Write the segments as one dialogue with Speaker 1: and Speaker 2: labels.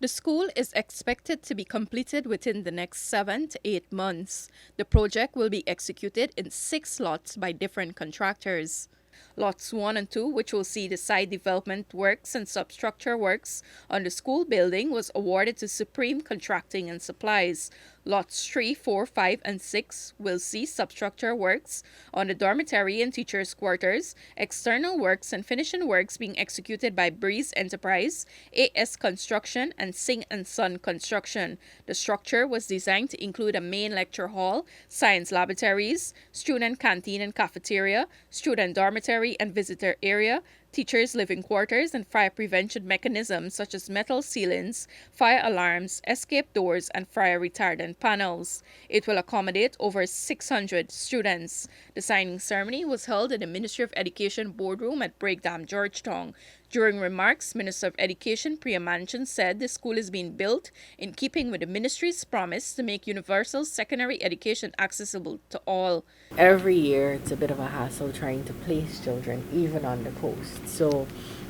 Speaker 1: The school is expected to be completed within the next 7 to 8 months. The project will be executed in 6 lots by different contractors. Lots 1 and 2, which will see the site development works and substructure works on the school building, was awarded to Supreme Contracting and Supplies. Lots 3, 4, 5, and 6 will see substructure works on the dormitory and teachers' quarters, external works and finishing works being executed by Breeze Enterprise, AS Construction, and Sing and Son Construction. The structure was designed to include a main lecture hall, science laboratories, student canteen and cafeteria, student dormitory and visitor area, teachers' living quarters, and fire prevention mechanisms such as metal ceilings, fire alarms, escape doors, and fire retardant panels. It will accommodate over 600 students. The signing ceremony was held in the Ministry of Education boardroom at Breakdam, Georgetown. During remarks, Minister of Education Priya Manchan said the school is being built in keeping with the ministry's promise to make universal secondary education accessible to all.
Speaker 2: Every year it's a bit of a hassle trying to place children even on the coast. So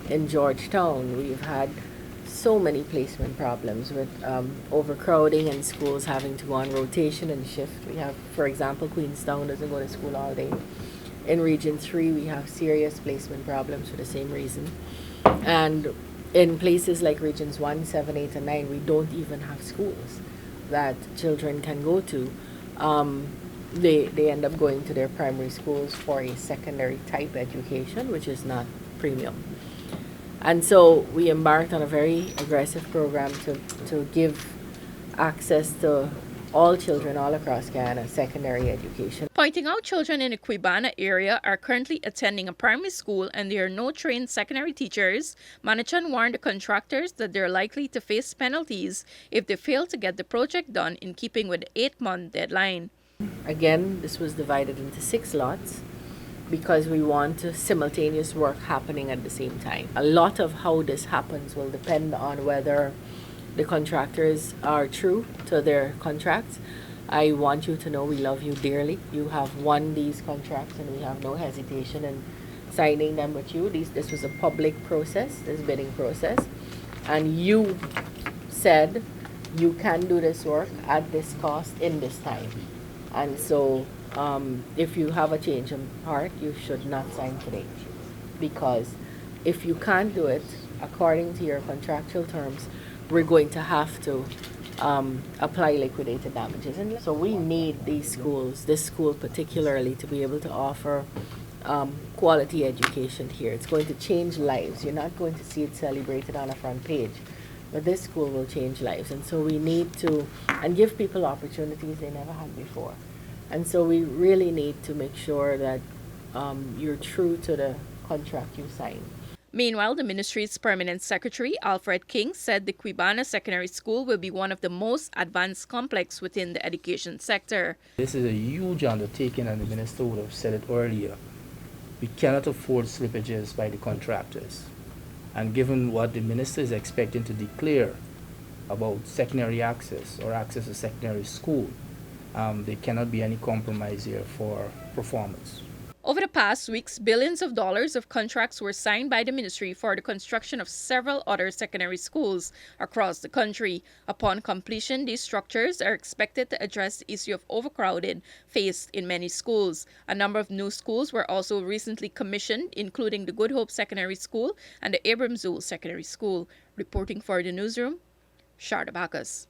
Speaker 2: in Georgetown we've had so many placement problems with overcrowding and schools having to go on rotation and shift. We have, for example, Queenstown doesn't go to school all day. In Region 3 we have serious placement problems for the same reason. And in places like Regions 1, 7, 8, and 9, we don't even have schools that children can go to. They end up going to their primary schools for a secondary type education, which is not premium. And so we embarked on a very aggressive program to give access to all children all across Guyana secondary education.
Speaker 1: Pointing out children in the Kwebana area are currently attending a primary school and there are no trained secondary teachers, Manachan warned the contractors that they're likely to face penalties if they fail to get the project done in keeping with the 8-month deadline.
Speaker 2: Again, this was divided into 6 lots because we want simultaneous work happening at the same time. A lot of how this happens will depend on whether the contractors are true to their contracts. I want you to know we love you dearly. You have won these contracts and we have no hesitation in signing them with you. This was a public process, this bidding process, and you said you can do this work at this cost in this time. And so if you have a change of heart, you should not sign today, because if you can't do it according to your contractual terms, we're going to have to apply liquidated damages. And so we need these schools, this school particularly, to be able to offer quality education here. It's going to change lives. You're not going to see it celebrated on a front page, but this school will change lives. And so we need to, and give people opportunities they never had before. And so we really need to make sure that you're true to the contract you sign.
Speaker 1: Meanwhile, the ministry's permanent secretary, Alfred King, said the Kwebana Secondary School will be one of the most advanced complex within the education sector.
Speaker 3: This is a huge undertaking, and the minister would have said it earlier. We cannot afford slippages by the contractors. And given what the minister is expecting to declare about secondary access or access to secondary school, there cannot be any compromise here for performance.
Speaker 1: Over the past weeks, billions of dollars of contracts were signed by the ministry for the construction of several other secondary schools across the country. Upon completion, these structures are expected to address the issue of overcrowding faced in many schools. A number of new schools were also recently commissioned, including the Good Hope Secondary School and the Abram Zool Secondary School. Reporting for the newsroom, Sharda Bacchus.